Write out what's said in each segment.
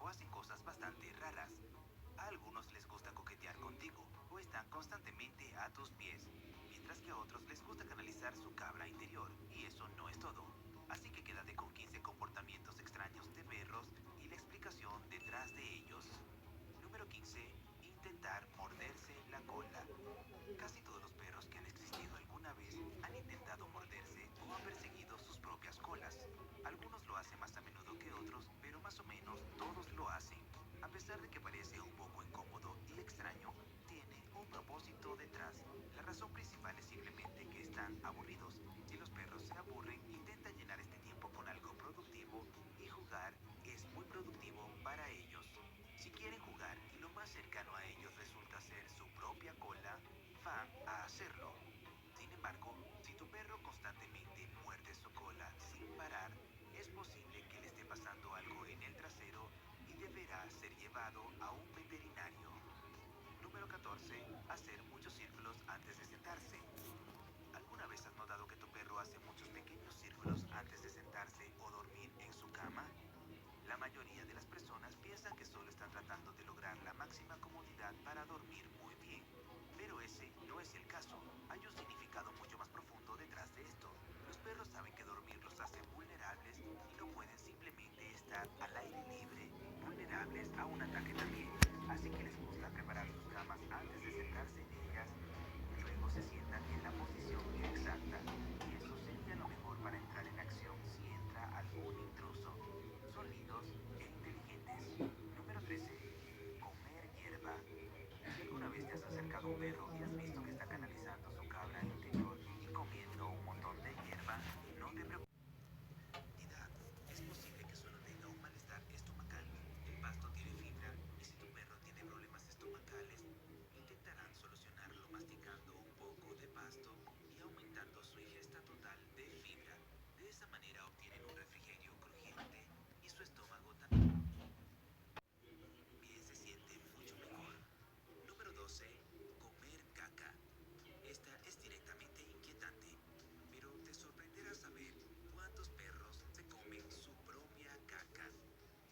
o hacen cosas bastante raras. A algunos les gusta coquetear contigo o están constantemente a tus pies, mientras que a otros les gusta canalizar su cabra interior, y eso no es todo. Así que quédate con 15 comportamientos extraños de perros y la explicación detrás de ellos. Número 15. Intentar morderse la cola. Casi todos los perros que han existido alguna vez han intentado morderse o han perseguido sus propias colas. Algunos lo hacen más a menudo que otros, pero más o menos todos lo hacen. A pesar de que parece un poco incómodo y extraño, tiene un propósito detrás. La razón principal es simplemente que están aburridos. Si los perros se aburren, intentan llenar este tiempo con algo productivo, y jugar es muy productivo para ellos. Si quieren jugar y lo más cercano a ellos resulta ser su propia cola, van a hacerlo. Sin embargo, si tu perro constantemente muerde su cola sin parar, es posible que le esté pasando algo en el trasero y deberá ser llevado a un veterinario. Número 14. Hacer muchos círculos antes de sentarse. ¿Alguna vez has notado que tu perro hace muchos pequeños círculos antes de sentarse o dormir en su cama? La mayoría de las personas piensan que solo están tratando de lograr la máxima comodidad para dormir muy bien. Pero ese no es el caso. Hay un significado mucho más profundo detrás de esto. Los perros saben que dormir los hace vulnerables y no pueden simplemente estar al aire libre, vulnerables a un ataque también. Así que les gusta preparar sus camas antes de sentarse en ellas. Luego se sientan en la posición exacta, y eso sería lo mejor para entrar en acción si entra algún intruso. Son lindos e inteligentes. Número 13. Comer hierba. Si alguna vez te has acercado a un perro y has visto que está canalizando su cabra interior y comiendo un montón de hierba, no te preocupes. Es posible que solo tenga un malestar estomacal. El pasto tiene fibra, y si tu perro tiene problemas estomacales, intentarán solucionarlo masticando un poco de pasto y aumentando su ingesta total de fibra. De esa manera obtienen un refrigerio crujiente y su estómago también se siente mucho mejor. Número 12. Comer caca. Esta es directamente inquietante, pero te sorprenderá saber cuántos perros se comen su propia caca.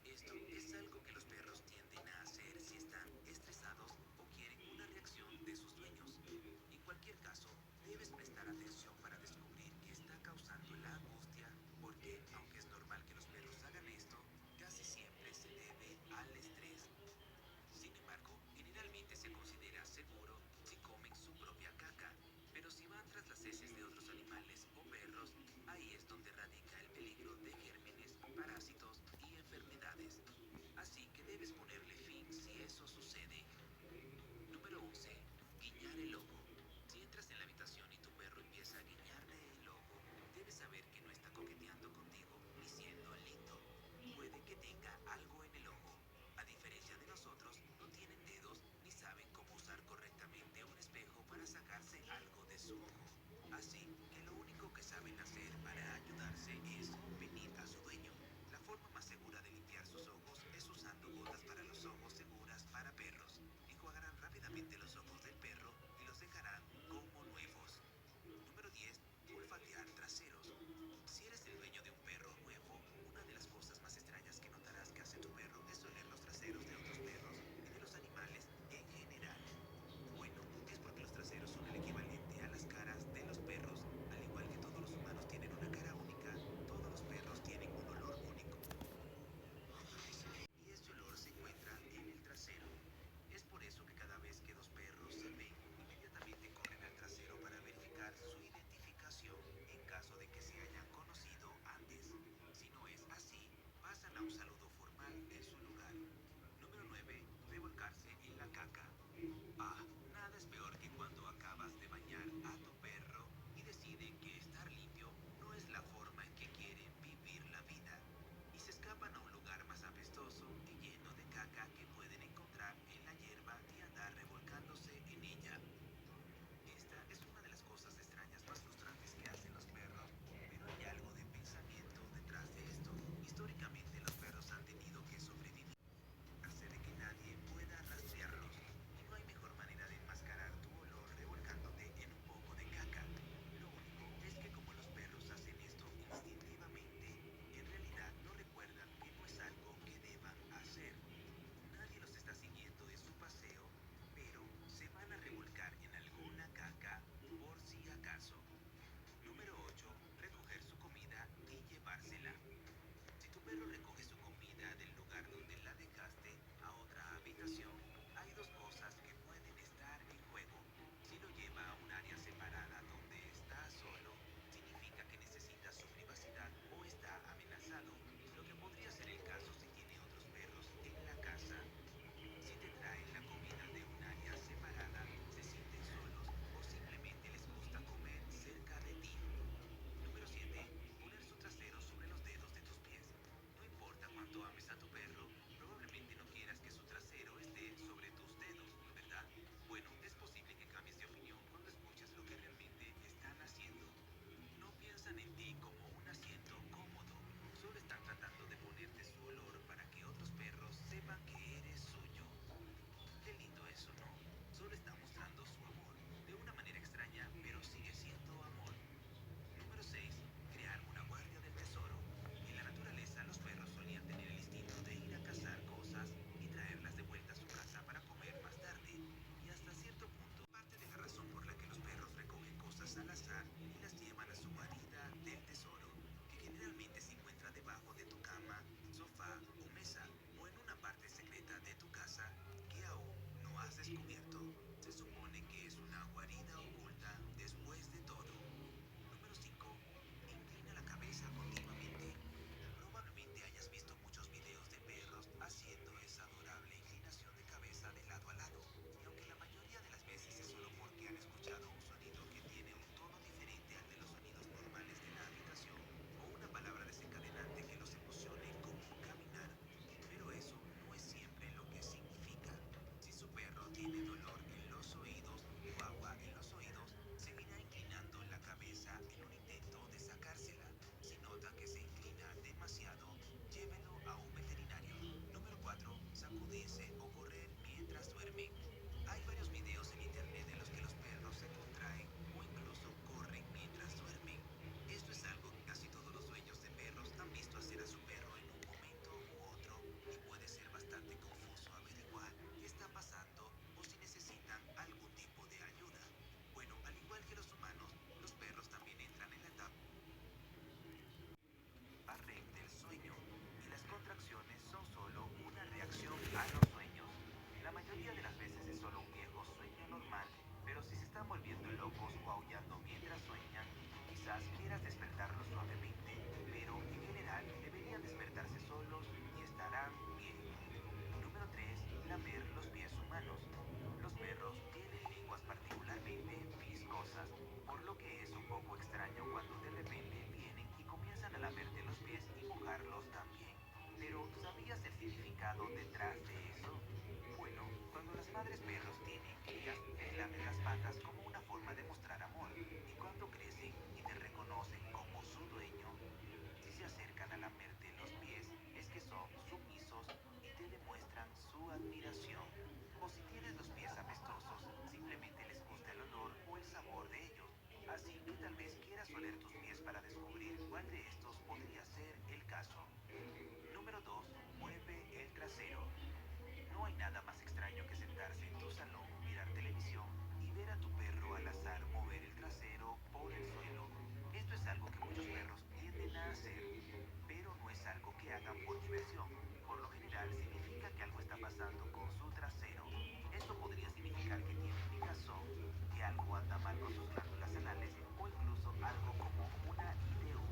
Esto es algo que los perros tienden a hacer si están estresados o quieren una reacción de sus dueños. En cualquier caso, debes prestar atención para descubrir qué está causando la angustia, porque, aunque es normal que los perros hagan esto, casi siempre se debe al estrés. Sin embargo, generalmente se considera seguro si comen su propia caca, pero si van tras las heces de otros animales o perros, ahí es donde radica el peligro de gérmenes, parásitos y enfermedades. Así que debes ponerle fin si eso sucede. Número 11. Guiñar el ojo. Si entras en la habitación y tu perro empieza a guiñarte el ojo, debes saber que no está coqueteando contigo ni siendo lindo. Puede que tenga algo en el ojo. A diferencia de nosotros, no tienen dedos ni saben cómo usar correctamente un espejo para sacarse algo de su ojo. Así que lo único que saben hacer para ayudarse es venir a su dueño. La forma más segura de limpiar sus ojos es usando gotas para los ojos seguras para perros. Enjuagarán rápidamente los ojos del perro y los dejarán como nuevos. Número 10. Olfatear traseros. Si eres el dueño de un perro nuevo, una de las cosas más extrañas que notarás que hace tu perro es oler los traseros de otros perros y de los animales en general. Bueno, es porque los traseros son el equivalente a las caras de los perros. Al igual que todos los humanos tienen una cara única, todos los descubierto. Se supone que es una guarida oculta después de todo. Número 5. Inclina la cabeza continuamente. Probablemente hayas visto muchos videos de perros haciendo esa adorable inclinación de cabeza de lado a lado. Y aunque la mayoría de las veces es solo porque han escuchado un sonido que tiene un tono diferente al de los sonidos normales de la habitación, o una palabra desencadenante que los emocione como caminar. Pero eso no es siempre lo que significa. Si su perro tiene dolor en los oídos o agua en los oídos, seguirá inclinando la cabeza en un intento de sacársela. Si nota que se inclina demasiado, llévelo a un veterinario. Número 4. Sacudirse o correr mientras duermen. Hay varios videos en internet en los que los perros se contraen o incluso corren mientras duermen. Esto es algo que casi todos los dueños de perros han visto hacer a su perro en un momento u otro y puede ser bastante confuso averiguar qué está pasando o si necesitan algún tipo de ayuda. Bueno, al igual que los humanos, los perros también entran en la etapa REM del sueño, y las contracciones son solo una reacción a los sueños. La mayoría de las veces es solo un viejo sueño normal, pero si se están volviendo locos o aullando mientras sueñan, quizás quieras despertarlos suavemente, pero en general deberían despertarse solos y estarán bien. Número 3. Lamer los pies humanos. Los perros tienen lenguas particularmente viscosas, por lo que es un poco extraño cuando de repente vienen y comienzan a lamerte los pies y mojarlos también. Pero, ¿sabías el significado detrás de eso? Bueno, cuando las madres perros tienen crías, les lamen las patas como una forma de mostrar amor. Y cuando crecen y te reconocen como su dueño, si se acercan a lamerte los pies, es que son sumisos y te demuestran su admiración. O si tienes los pies apestosos, simplemente les gusta el olor o el sabor de ellos. Así que tal vez quieras oler tus pies para descubrir cuál de estos podría ser el caso. Número 2. Mueve el trasero. No hay nada más extraño que sentarse en tu salón, mirar televisión y ver a tu perro al azar mover el trasero por el suelo. Esto es algo que muchos perros tienden a hacer, pero no es algo que hagan por diversión. Por lo general significa que algo está pasando con su trasero. Esto podría significar que tiene picazón, que algo anda mal con sus glándulas anales o incluso algo como una IDU.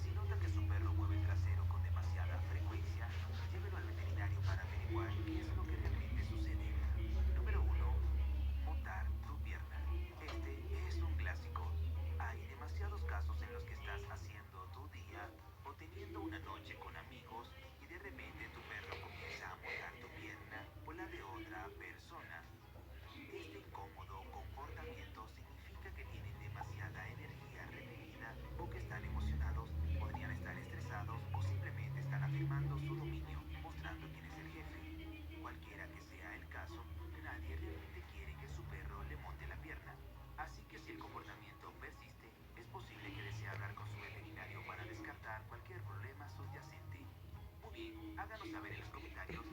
Si nota que su perro mueve el trasero con demasiada frecuencia, llévelo al veterinario para averiguar qué es lo que realmente sucede. Número 1. Montar tu pierna. Este es un clásico. Hay demasiados casos en los que estás haciendo tu día o teniendo una noche con amigos y de repente tu perro comienza a montar tu pierna o la de otra persona. Este incómodo comportamiento significa que tienen demasiada energía reprimida o que están emocionados, podrían estar estresados o simplemente están afirmando su dominio, mostrando quién es el jefe. Cualquiera que sea el caso, nadie realmente quiere que su perro le monte la pierna. Así que si el comportamiento persiste, es posible que desee hablar con su veterinario para descartar cualquier problema subyacente. Muy bien, háganos saber en los comentarios